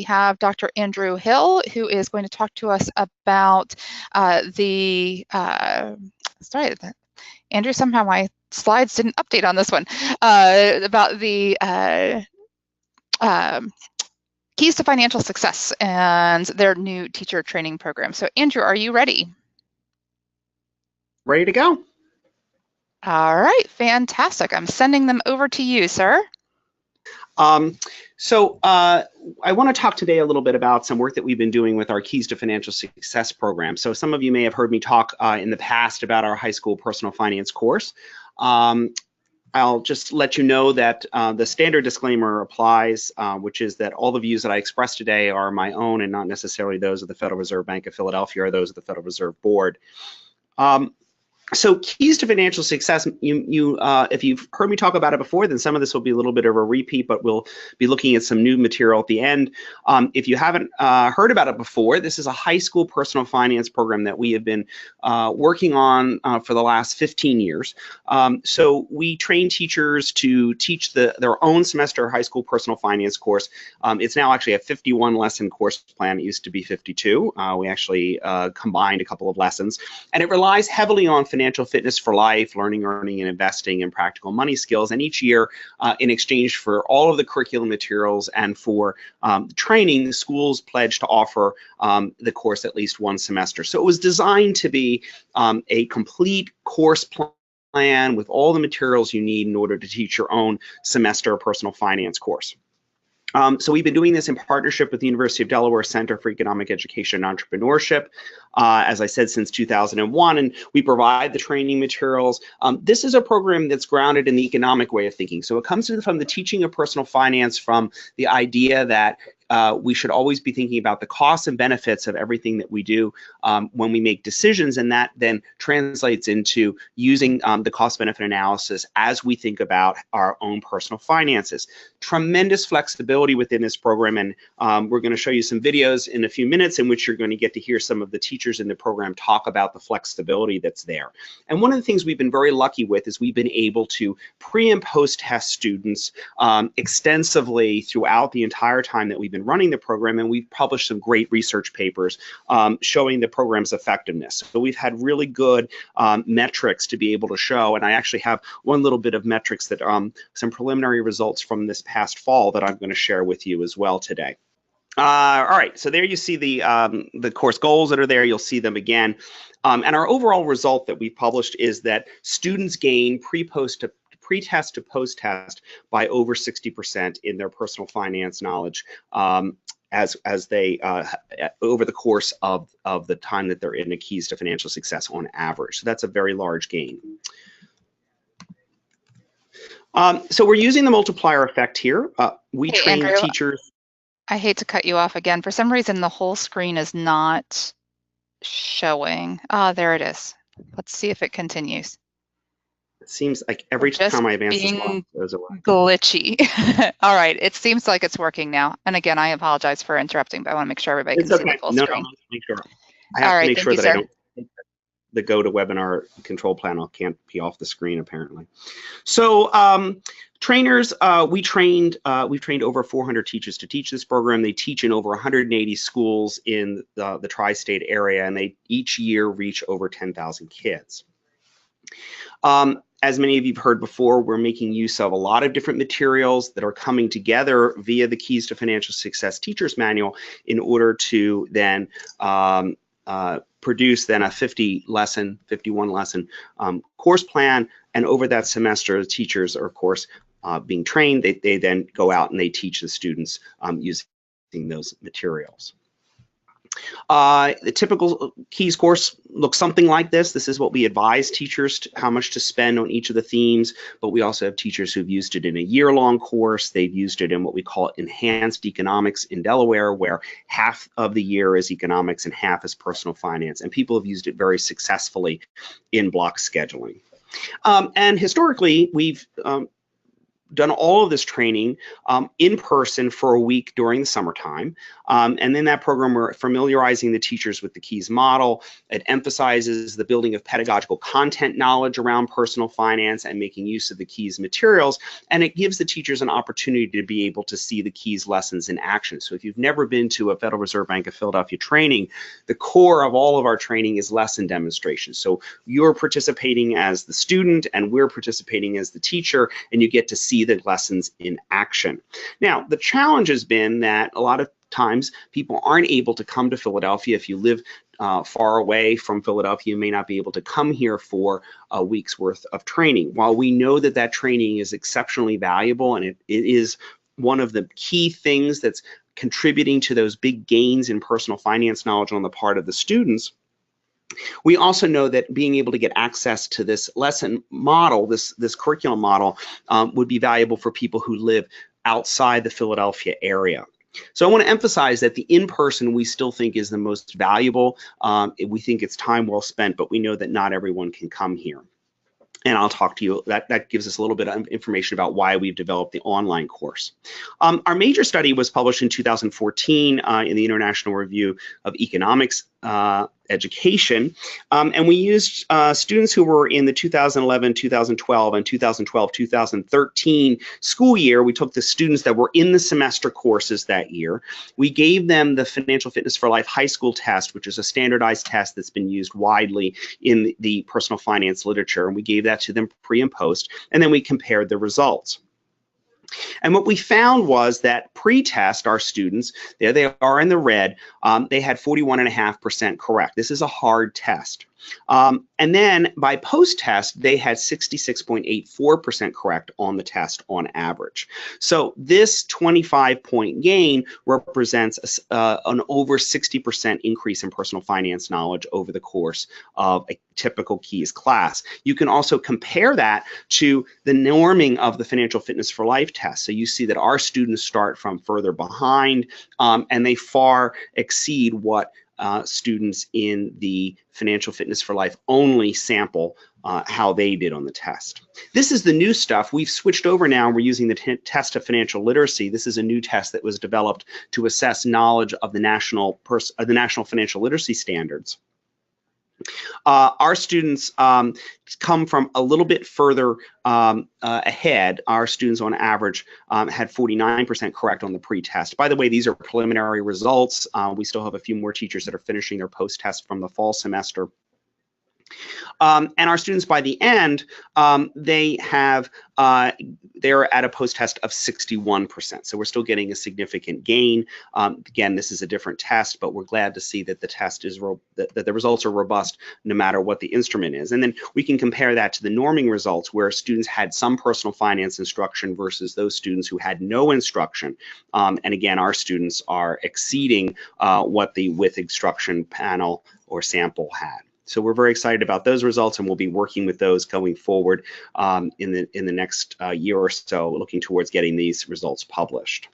have Dr. Andrew Hill, who is going to talk to us about Andrew, somehow my slides didn't update on this one, about the Keys to Financial Success and their new teacher training program. So Andrew, are you ready? Ready to go. All right, fantastic. I'm sending them over to you, sir. I want to talk today a little bit about some work that we've been doing with our Keys to Financial Success program. So some of you may have heard me talk in the past about our high school personal finance course. I'll just let you know that the standard disclaimer applies, which is that all the views that I express today are my own and not necessarily those of the Federal Reserve Bank of Philadelphia or those of the Federal Reserve Board. So Keys to Financial Success, if you've heard me talk about it before, then some of this will be a little bit of a repeat, but we'll be looking at some new material at the end. If you haven't heard about it before, this is a high school personal finance program that we have been working on for the last 15 years. So we train teachers to teach their own semester high school personal finance course. It's now actually a 51 lesson course plan. It used to be 52. We actually combined a couple of lessons, and it relies heavily on financial fitness for life, learning, earning, and investing, and practical money skills. And each year, in exchange for all of the curriculum materials and for training, schools pledge to offer the course at least one semester. So it was designed to be a complete course plan with all the materials you need in order to teach your own semester personal finance course. So we've been doing this in partnership with the University of Delaware Center for Economic Education and Entrepreneurship, as I said, since 2001, and we provide the training materials. This is a program that's grounded in the economic way of thinking. So it comes from the teaching of personal finance, from the idea that we should always be thinking about the costs and benefits of everything that we do when we make decisions, and that then translates into using the cost-benefit analysis as we think about our own personal finances. Tremendous flexibility within this program, and we're going to show you some videos in a few minutes in which you're going to get to hear some of the teachers in the program talk about the flexibility that's there. And one of the things we've been very lucky with is we've been able to pre- and post-test students extensively throughout the entire time that we've been running the program, and we've published some great research papers showing the program's effectiveness. So we've had really good metrics to be able to show, and I actually have one little bit of metrics that some preliminary results from this past fall that I'm going to share with you as well today. All right, so there you see the course goals that are there. You'll see them again. And our overall result that we published is that students gain pre-test to post-test by over 60% in their personal finance knowledge as they over the course of the time that they're in the Keys to Financial Success on average. So that's a very large gain. So we're using the multiplier effect here. We train Andrew, teachers. I hate to cut you off again. For some reason, the whole screen is not showing. Ah, there it is. Let's see if it continues. It seems like every time I advance this one, it goes away. Glitchy. All right, it seems like it's working now. And again, I apologize for interrupting, but I want to make sure everybody can see the full screen. No, make sure. I have to make sure that I don't. The GoToWebinar control panel can't be off the screen apparently. So trainers, we've trained over 400 teachers to teach this program. They teach in over 180 schools in the tri-state area, and they each year reach over 10,000 kids. As many of you have heard before, we're making use of a lot of different materials that are coming together via the Keys to Financial Success Teacher's Manual in order to then produce then a 51 lesson course plan. And over that semester, the teachers are, of course, being trained. They then go out and they teach the students using those materials. The typical Keys course looks something like this. This is what we advise teachers how much to spend on each of the themes, but we also have teachers who've used it in a year-long course. They've used it in what we call enhanced economics in Delaware, where half of the year is economics and half is personal finance, and people have used it very successfully in block scheduling. And historically, we've done all of this training in person for a week during the summertime. And then that program, we're familiarizing the teachers with the KEYS model. It emphasizes the building of pedagogical content knowledge around personal finance and making use of the KEYS materials. And it gives the teachers an opportunity to be able to see the KEYS lessons in action. So if you've never been to a Federal Reserve Bank of Philadelphia training, the core of all of our training is lesson demonstrations. So you're participating as the student and we're participating as the teacher, and you get to see the lessons in action. Now, the challenge has been that a lot of times people aren't able to come to Philadelphia. If you live far away from Philadelphia, you may not be able to come here for a week's worth of training. While we know that that training is exceptionally valuable and it is one of the key things that's contributing to those big gains in personal finance knowledge on the part of the students, we also know that being able to get access to this lesson model, this curriculum model, would be valuable for people who live outside the Philadelphia area. So I want to emphasize that the in-person we still think is the most valuable. We think it's time well spent, but we know that not everyone can come here. And I'll talk to you, that gives us a little bit of information about why we've developed the online course. Our major study was published in 2014 in the International Review of Economics Education, and we used students who were in the 2011, 2012, and 2012-2013 school year. We took the students that were in the semester courses that year. We gave them the Financial Fitness for Life high school test, which is a standardized test that's been used widely in the personal finance literature, and we gave that to them pre and post, and then we compared the results. And what we found was that pre-test, our students, there they are in the red, they had 41.5% correct. This is a hard test. And then by post-test, they had 66.84% correct on the test on average. So this 25-point gain represents an over 60% increase in personal finance knowledge over the course of a typical KEYS class. You can also compare that to the norming of the Financial Fitness for Life test. So you see that our students start from further behind, and they far exceed what students in the Financial Fitness for Life only sample how they did on the test. This is the new stuff. We've switched over now and we're using the test of financial literacy. This is a new test that was developed to assess knowledge of the national financial literacy standards. Our students come from a little bit further ahead. Our students on average had 49% correct on the pre-test. By the way, these are preliminary results. We still have a few more teachers that are finishing their post-test from the fall semester. And our students by the end, they're at a post-test of 61%. So we're still getting a significant gain. Again, this is a different test, but we're glad to see that the test is that the results are robust no matter what the instrument is. And then we can compare that to the norming results where students had some personal finance instruction versus those students who had no instruction. And again, our students are exceeding what the with instruction panel or sample had. So we're very excited about those results, and we'll be working with those going forward in the next year or so, looking towards getting these results published.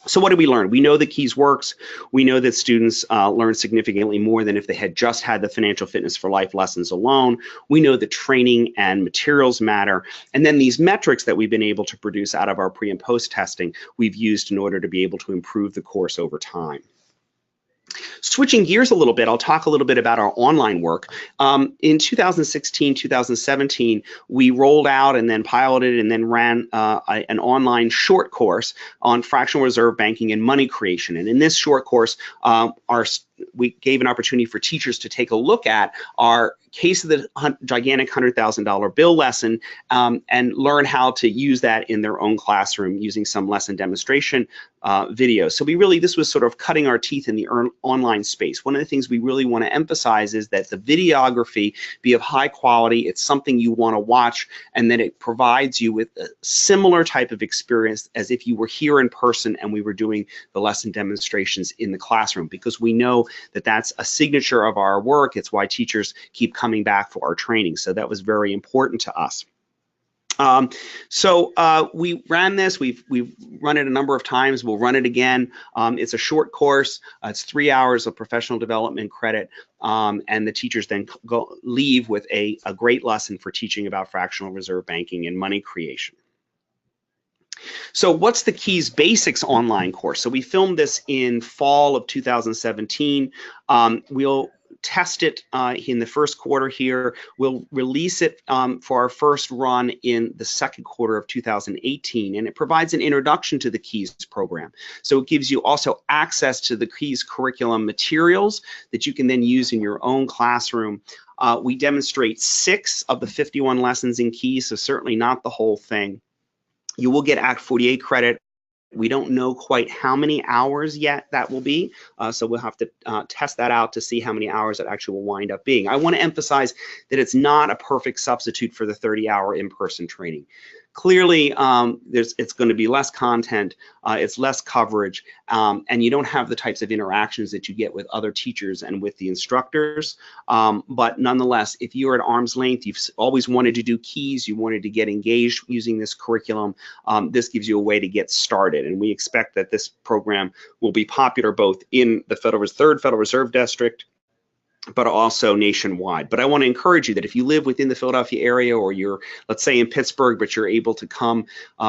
So what did we learn? We know that KEYS works. We know that students learn significantly more than if they had just had the Financial Fitness for Life lessons alone. We know that training and materials matter. And then these metrics that we've been able to produce out of our pre and post testing, we've used in order to be able to improve the course over time. Switching gears a little bit, I'll talk a little bit about our online work. In 2016, 2017, we rolled out and then piloted and then ran an online short course on fractional reserve banking and money creation. And in this short course, we gave an opportunity for teachers to take a look at our Case of the Gigantic $100,000 Bill lesson and learn how to use that in their own classroom using some lesson demonstration videos. So this was sort of cutting our teeth in the online space. One of the things we really want to emphasize is that the videography be of high quality. It's something you want to watch, and then it provides you with a similar type of experience as if you were here in person and we were doing the lesson demonstrations in the classroom, because we know that that's a signature of our work. It's why teachers keep coming back for our training. So that was very important to us. We ran this. We've run it a number of times. We'll run it again. It's a short course. It's 3 hours of professional development credit, and the teachers then leave with a great lesson for teaching about fractional reserve banking and money creation. So what's the Keys Basics online course? So we filmed this in fall of 2017. We'll test it in the first quarter here. We'll release it for our first run in the second quarter of 2018, and it provides an introduction to the Keys program. So it gives you also access to the Keys curriculum materials that you can then use in your own classroom. We demonstrate 6 of the 51 lessons in Keys, so certainly not the whole thing. You will get Act 48 credit. We don't know quite how many hours yet that will be, so we'll have to test that out to see how many hours it actually will wind up being. I want to emphasize that it's not a perfect substitute for the 30-hour in-person training. Clearly, it's going to be less content, it's less coverage, and you don't have the types of interactions that you get with other teachers and with the instructors. But nonetheless, if you're at arm's length, you've always wanted to do Keys, you wanted to get engaged using this curriculum, this gives you a way to get started. And we expect that this program will be popular both in the 3rd Federal Reserve District, but also nationwide. But I want to encourage you that if you live within the Philadelphia area, or you're, let's say, in Pittsburgh, but you're able to come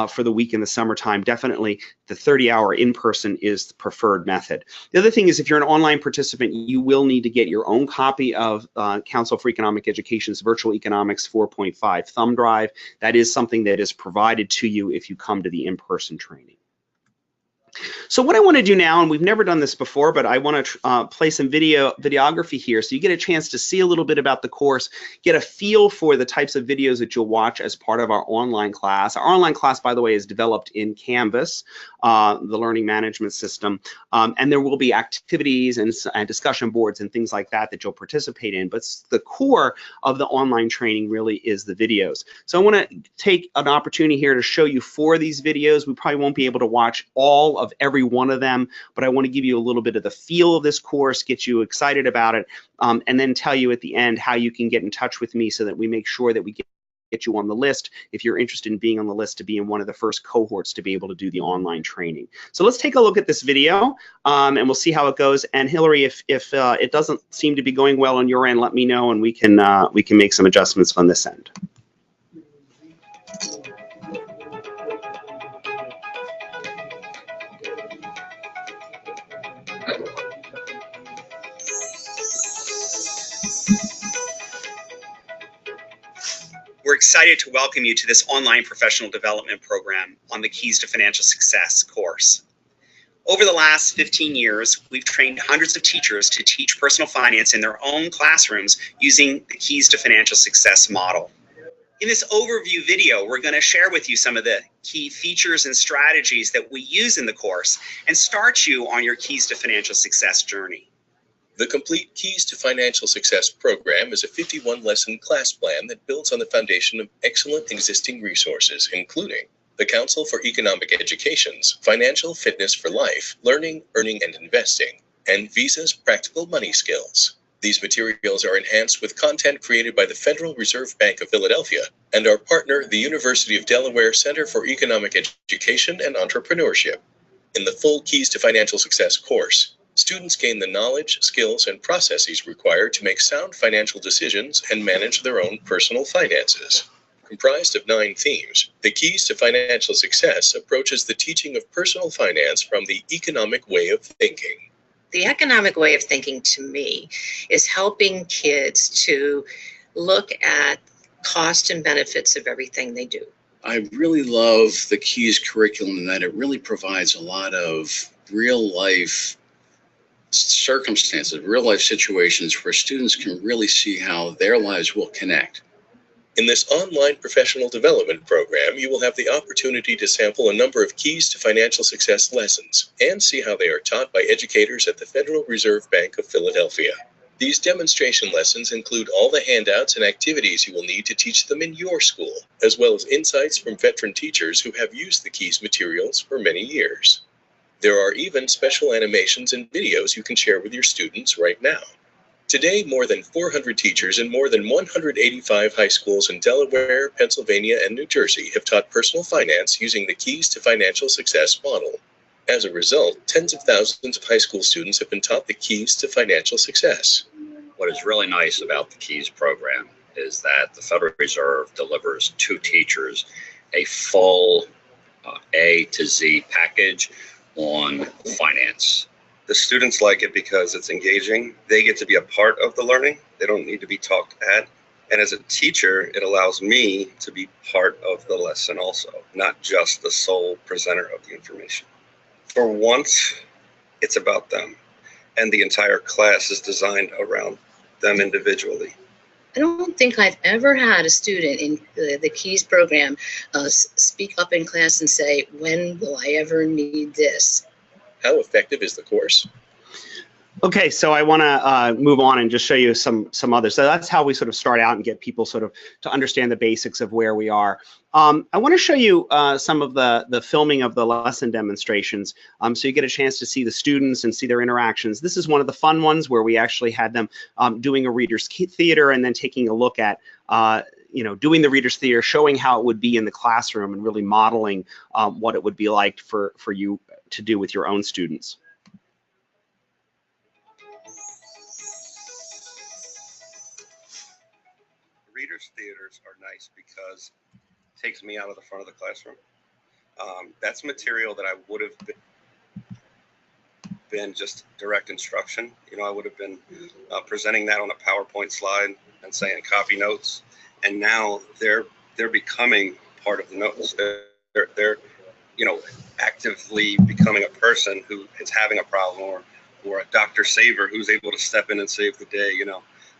for the week in the summertime, definitely the 30-hour in-person is the preferred method. The other thing is, if you're an online participant, you will need to get your own copy of Council for Economic Education's Virtual Economics 4.5 thumb drive. That is something that is provided to you if you come to the in-person training. So what I want to do now, and we've never done this before, but I want to play some videography here so you get a chance to see a little bit about the course, get a feel for the types of videos that you'll watch as part of our online class. Our online class, by the way, is developed in Canvas, the learning management system, and there will be activities and discussion boards and things like that that you'll participate in, but the core of the online training really is the videos. So I want to take an opportunity here to show you 4 of these videos. We probably won't be able to watch all of every one of them, but I want to give you a little bit of the feel of this course, get you excited about it, and then tell you at the end how you can get in touch with me so that we make sure that we get you on the list if you're interested in being on the list to be in one of the first cohorts to be able to do the online training. So let's take a look at this video, and we'll see how it goes. And Hillary, if it doesn't seem to be going well on your end, let me know, and we can make some adjustments on this end. We're excited to welcome you to this online professional development program on the Keys to Financial Success course. Over the last 15 years, we've trained hundreds of teachers to teach personal finance in their own classrooms using the Keys to Financial Success model. In this overview video, we're going to share with you some of the key features and strategies that we use in the course and start you on your Keys to Financial Success journey. The Complete Keys to Financial Success program is a 51-lesson class plan that builds on the foundation of excellent existing resources, including the Council for Economic Education's Financial Fitness for Life, Learning, Earning, and Investing, and Visa's Practical Money Skills. These materials are enhanced with content created by the Federal Reserve Bank of Philadelphia and our partner, the University of Delaware Center for Economic Education and Entrepreneurship. In the full Keys to Financial Success course, students gain the knowledge, skills, and processes required to make sound financial decisions and manage their own personal finances. Comprised of 9 themes, the Keys to Financial Success approaches the teaching of personal finance from the economic way of thinking. The economic way of thinking, to me, is helping kids to look at cost and benefits of everything they do. I really love the Keys curriculum in that it really provides a lot of real-life circumstances, real-life situations where students can really see how their lives will connect. In this online professional development program, you will have the opportunity to sample a number of Keys to Financial Success lessons and see how they are taught by educators at the Federal Reserve Bank of Philadelphia. These demonstration lessons include all the handouts and activities you will need to teach them in your school, as well as insights from veteran teachers who have used the Keys materials for many years. There are even special animations and videos you can share with your students right now. Today, more than 400 teachers in more than 185 high schools in Delaware, Pennsylvania, and New Jersey have taught personal finance using the Keys to Financial Success model. As a result, tens of thousands of high school students have been taught the Keys to Financial Success. What is really nice about the Keys program is that the Federal Reserve delivers to teachers a full A to Z package on finance. The students like it because it's engaging. They get to be a part of the learning. They don't need to be talked at. And as a teacher, it allows me to be part of the lesson also, not just the sole presenter of the information. For once, it's about them. And the entire class is designed around them individually. I don't think I've ever had a student in the KEYS program speak up in class and say, when will I ever need this? How effective is the course? Okay, so I want to move on and just show you some others. So that's how we sort of start out and get people sort of to understand the basics of where we are. I want to show you some of the filming of the lesson demonstrations, so you get a chance to see the students and see their interactions. This is one of the fun ones where we actually had them doing a reader's theater and then taking a look at doing the reader's theater, showing how it would be in the classroom and really modeling what it would be like for you to do with your own students. Readers theaters are nice because it takes me out of the front of the classroom. That's material that I would have been just direct instruction. I would have been presenting that on a PowerPoint slide and saying copy notes. And now they're becoming part of the notes. They're actively becoming a person who is having a problem, or a Dr. Saver who's able to step in and save the day.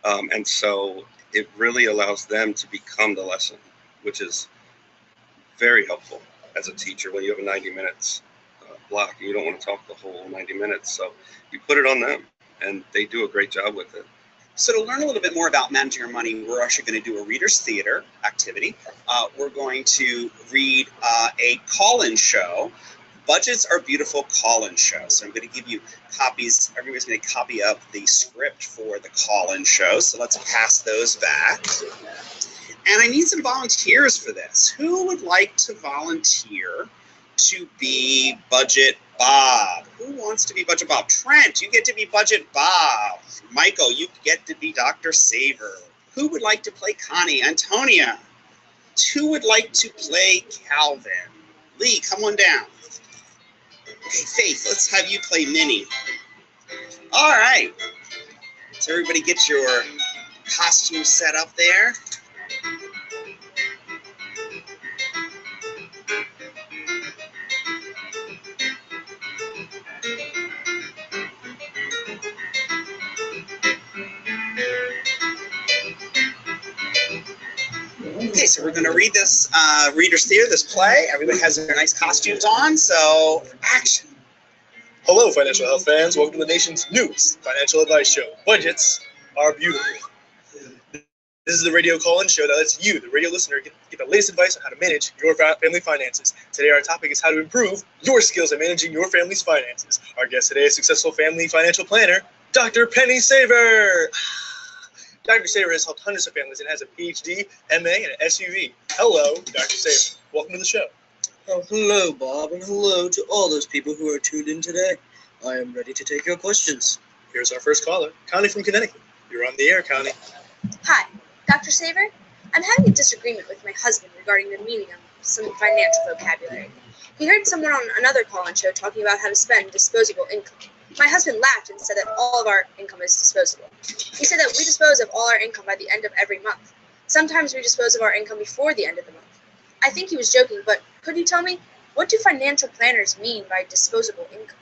And so it really allows them to become the lesson, which is very helpful as a teacher when you have a 90 minutes block and you don't want to talk the whole 90 minutes. So you put it on them and they do a great job with it. So to learn a little bit more about managing your money, we're actually going to do a reader's theater activity. We're going to read a call-in show. Budgets Are Beautiful call-in show. So I'm going to give you copies. Everybody's going to copy up the script for the call-in show. So let's pass those back. And I need some volunteers for this. Who would like to volunteer to be Budget Bob? Who wants to be Budget Bob? Trent, you get to be Budget Bob. Michael, you get to be Dr. Saver. Who would like to play Connie? Antonia. Who would like to play Calvin? Lee, come on down. Okay, Faith, let's have you play Minnie. All right. So everybody get your costume set up there. Okay, so we're going to read this Reader's Theater, this play. Everybody has their nice costumes on, so action. Hello, financial health fans. Welcome to the nation's newest financial advice show. Budgets are beautiful. This is the radio call-in show that lets you, the radio listener, get the latest advice on how to manage your family finances. Today, our topic is how to improve your skills at managing your family's finances. Our guest today is successful family financial planner, Dr. Penny Saver. Dr. Saver has helped hundreds of families and has a PhD, MA, and an SUV. Hello, Dr. Saver. Welcome to the show. Oh, hello, Bob, and hello to all those people who are tuned in today. I am ready to take your questions. Here's our first caller, Connie from Connecticut. You're on the air, Connie. Hi, Dr. Saver. I'm having a disagreement with my husband regarding the meaning of some financial vocabulary. He heard someone on another call-in show talking about how to spend disposable income. My husband laughed and said that all of our income is disposable. He said that we dispose of all our income by the end of every month. Sometimes we dispose of our income before the end of the month. I think he was joking, but could you tell me, what do financial planners mean by disposable income?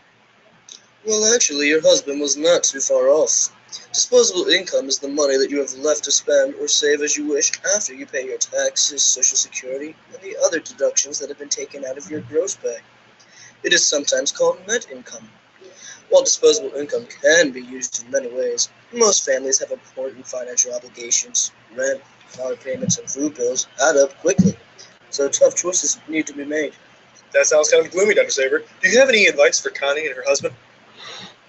Well, actually, your husband was not too far off. Disposable income is the money that you have left to spend or save as you wish after you pay your taxes, Social Security, and the other deductions that have been taken out of your gross pay. It is sometimes called net income. While disposable income can be used in many ways, most families have important financial obligations. Rent, car payments, and food bills add up quickly, so tough choices need to be made. That sounds kind of gloomy, Dr. Saver. Do you have any advice for Connie and her husband?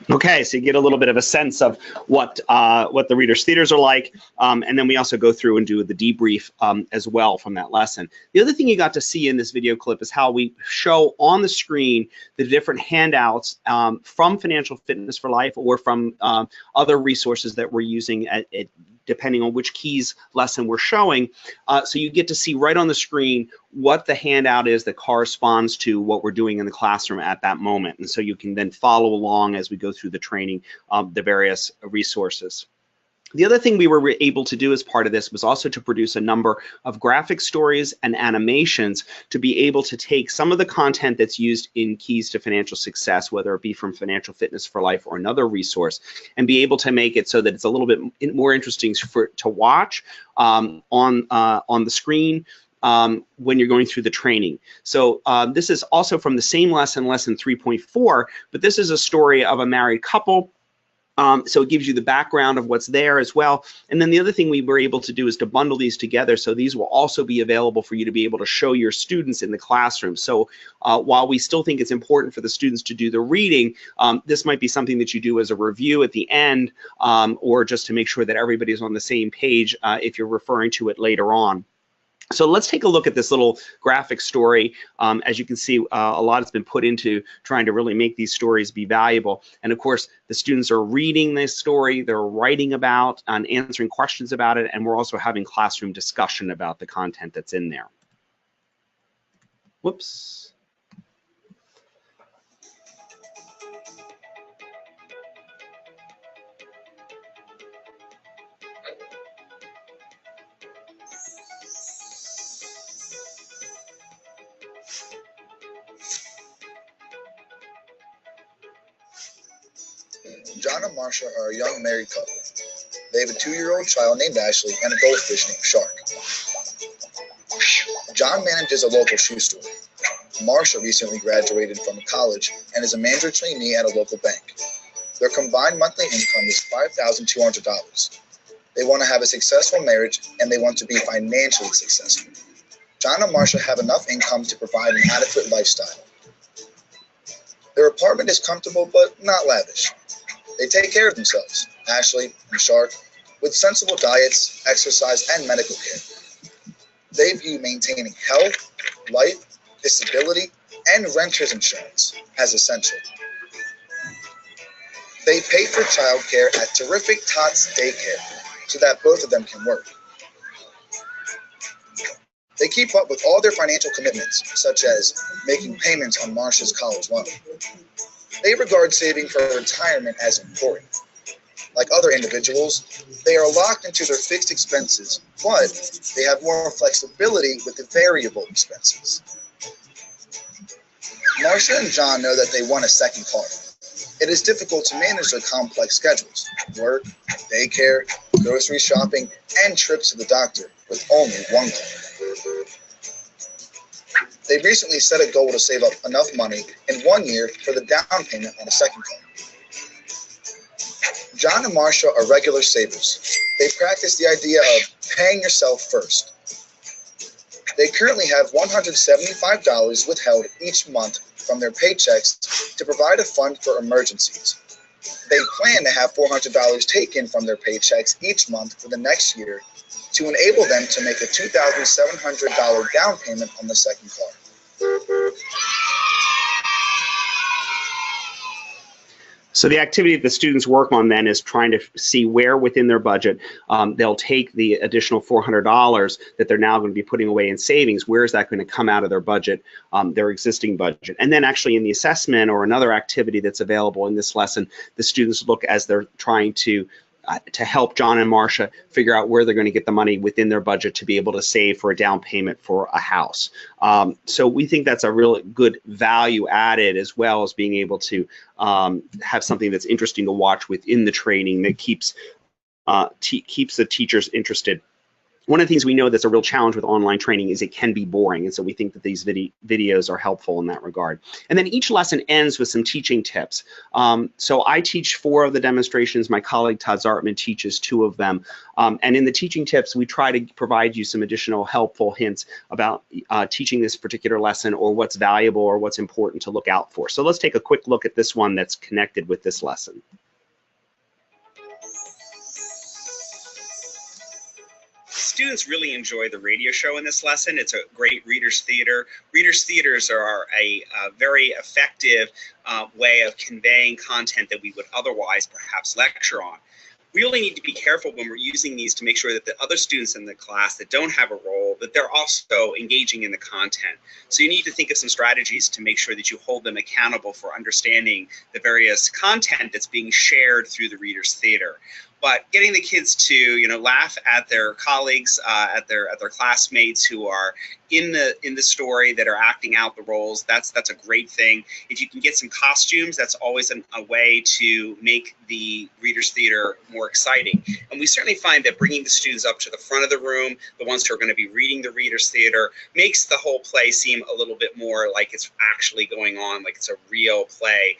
Okay, so you get a little bit of a sense of what the Reader's Theaters are like, and then we also go through and do the debrief as well from that lesson. The other thing you got to see in this video clip is how we show on the screen the different handouts from Financial Fitness for Life or from other resources that we're using at depending on which keys lesson we're showing. So you get to see right on the screen what the handout is that corresponds to what we're doing in the classroom at that moment. And so you can then follow along as we go through the training, the various resources. The other thing we were able to do as part of this was also to produce a number of graphic stories and animations to be able to take some of the content that's used in Keys to Financial Success, whether it be from Financial Fitness for Life or another resource, and be able to make it so that it's a little bit more interesting to watch on the screen when you're going through the training. So this is also from the same lesson, lesson 3.4, but this is a story of a married couple. So it gives you the background of what's there as well. And then the other thing we were able to do is to bundle these together. So these will also be available for you to be able to show your students in the classroom. So while we still think it's important for the students to do the reading, this might be something that you do as a review at the end, or just to make sure that everybody's on the same page if you're referring to it later on. So let's take a look at this little graphic story. As you can see, a lot has been put into trying to really make these stories be valuable. And of course, the students are reading this story, they're writing about and answering questions about it, and we're also having classroom discussion about the content that's in there. Whoops. John and Marsha are a young married couple. They have a 2-year-old child named Ashley and a goldfish named Shark. John manages a local shoe store. Marsha recently graduated from college and is a manager trainee at a local bank. Their combined monthly income is $5,200. They want to have a successful marriage and they want to be financially successful. John and Marsha have enough income to provide an adequate lifestyle. Their apartment is comfortable but not lavish. They take care of themselves, Ashley and Shark, with sensible diets, exercise, and medical care. They view maintaining health, life, disability, and renter's insurance as essential. They pay for childcare at Terrific Tots Daycare so that both of them can work. They keep up with all their financial commitments, such as making payments on Marsha's college loan. They regard saving for retirement as important. Like other individuals, they are locked into their fixed expenses, but they have more flexibility with the variable expenses. Marsha and John know that they want a second car. It is difficult to manage their complex schedules, work, daycare, grocery shopping, and trips to the doctor with only one car. They recently set a goal to save up enough money in 1 year for the down payment on a second car. John and Marsha are regular savers. They practice the idea of paying yourself first. They currently have $175 withheld each month from their paychecks to provide a fund for emergencies. They plan to have $400 taken from their paychecks each month for the next year to enable them to make a $2,700 down payment on the second car. So the activity that the students work on then is trying to see where within their budget they'll take the additional $400 that they're now going to be putting away in savings. Where is that going to come out of their budget, their existing budget? And then actually in the assessment or another activity that's available in this lesson, the students look as they're trying to help John and Marsha figure out where they're going to get the money within their budget to be able to save for a down payment for a house. So we think that's a really good value added, as well as being able to have something that's interesting to watch within the training that keeps the teachers interested. One of the things we know that's a real challenge with online training is it can be boring, and so we think that these videos are helpful in that regard. And then each lesson ends with some teaching tips. So I teach 4 of the demonstrations. My colleague Todd Zartman teaches 2 of them. And in the teaching tips, we try to provide you some additional helpful hints about teaching this particular lesson, or what's valuable or what's important to look out for. So let's take a quick look at this one that's connected with this lesson. Students really enjoy the radio show in this lesson. It's a great Reader's Theater. Reader's Theaters are a very effective way of conveying content that we would otherwise perhaps lecture on. we really need to be careful when we're using these to make sure that the other students in the class that don't have a role, that they're also engaging in the content. So you need to think of some strategies to make sure that you hold them accountable for understanding the various content that's being shared through the Reader's Theater. But getting the kids to, you know, laugh at their colleagues, at their classmates who are in the story, that are acting out the roles, that's a great thing. If you can get some costumes, that's always a way to make the Reader's Theater more exciting. And we certainly find that bringing the students up to the front of the room, the ones who are going to be reading the Reader's Theater, makes the whole play seem a little bit more like it's actually going on, like it's a real play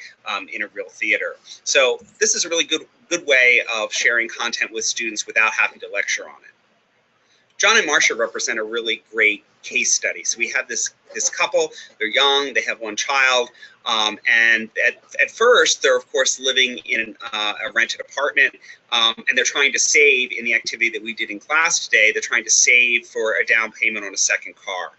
in a real theater. So this is a really good way of sharing content with students without having to lecture on it. John and Marcia represent a really great case study. So we have this couple, they're young, they have one child, and at first they're of course living in a rented apartment, and they're trying to save in the activity that we did in class today. They're trying to save for a down payment on a second car.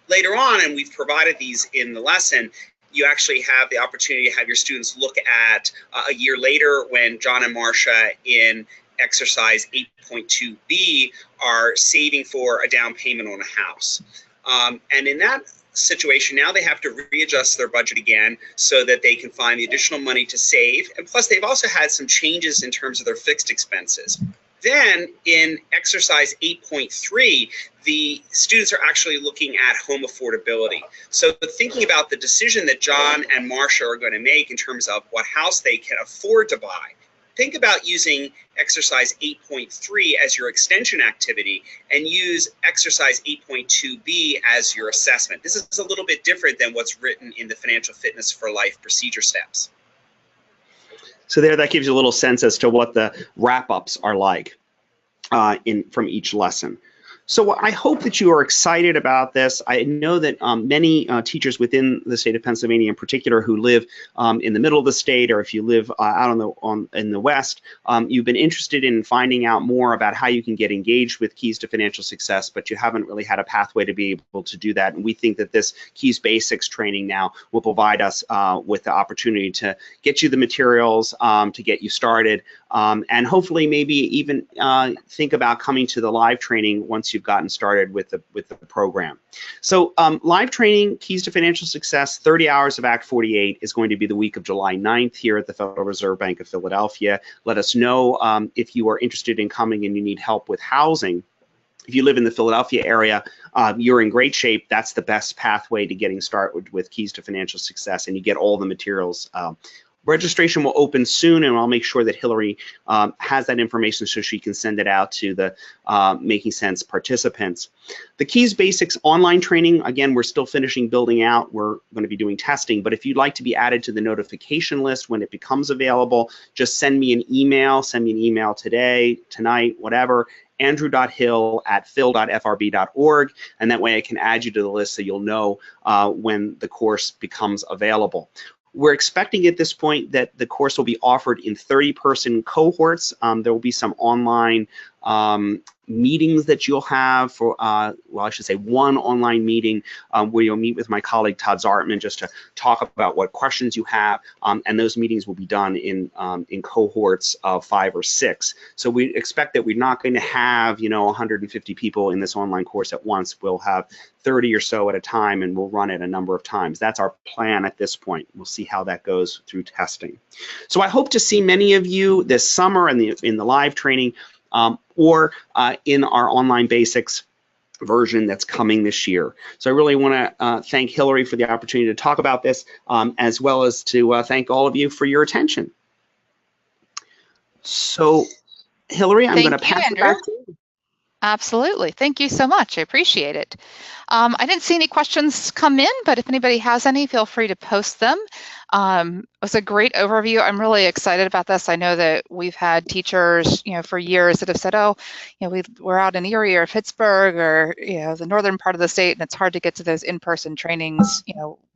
Later on, and we've provided these in the lesson, you actually have the opportunity to have your students look at a year later when John and Marcia in exercise 8.2b are saving for a down payment on a house. And in that situation, now they have to readjust their budget again so that they can find the additional money to save. And plus, they've also had some changes in terms of their fixed expenses. Then in exercise 8.3, the students are actually looking at home affordability. So thinking about the decision that John and Marcia are going to make in terms of what house they can afford to buy, think about using exercise 8.3 as your extension activity and use exercise 8.2b as your assessment. This is a little bit different than what's written in the Financial Fitness for Life procedure steps. So that gives you a little sense as to what the wrap-ups are like from each lesson. So I hope that you are excited about this. I know that many teachers within the state of Pennsylvania in particular who live in the middle of the state, or if you live out in the West, you've been interested in finding out more about how you can get engaged with Keys to Financial Success, but you haven't really had a pathway to be able to do that. And we think that this Keys Basics training now will provide us with the opportunity to get you the materials, to get you started, and hopefully maybe even think about coming to the live training once you've gotten started with the program. So live training, Keys to Financial Success, 30 hours of Act 48 is going to be the week of July 9th here at the Federal Reserve Bank of Philadelphia. Let us know if you are interested in coming and you need help with housing. If you live in the Philadelphia area, you're in great shape. That's the best pathway to getting started with Keys to Financial Success, and you get all the materials. Registration will open soon, and I'll make sure that Hillary has that information so she can send it out to the Making Sense participants. The Keys Basics online training, again, we're still finishing building out. We're going to be doing testing, but if you'd like to be added to the notification list when it becomes available, just send me an email. Send me an email today, tonight, whatever, andrew.hill@phil.frb.org, and that way I can add you to the list so you'll know when the course becomes available. We're expecting at this point that the course will be offered in 30-person cohorts. There will be some online meetings that you'll have for, well, I should say one online meeting where you'll meet with my colleague Todd Zartman just to talk about what questions you have, and those meetings will be done in cohorts of 5 or 6. So we expect that we're not going to have, 150 people in this online course at once. We'll have 30 or so at a time, and we'll run it a number of times. That's our plan at this point. We'll see how that goes through testing. So I hope to see many of you this summer in the live training, or in our online basics version that's coming this year. So I really want to thank Hillary for the opportunity to talk about this, as well as to thank all of you for your attention. So Hillary, I'm going to pass it back to you. Absolutely. Thank you so much. I appreciate it. I didn't see any questions come in, but if anybody has any, feel free to post them. It was a great overview. I'm really excited about this. I know that we've had teachers, for years that have said, oh, we're out in Erie or Pittsburgh or, the northern part of the state, and it's hard to get to those in-person trainings.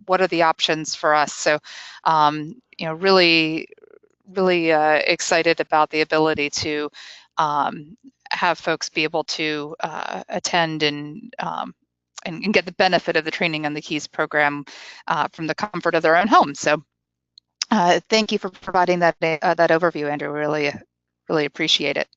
What are the options for us? So, really excited about the ability to have folks be able to attend and get the benefit of the training on the Keys program from the comfort of their own home. So thank you for providing that overview, Andrew. Really Really appreciate it.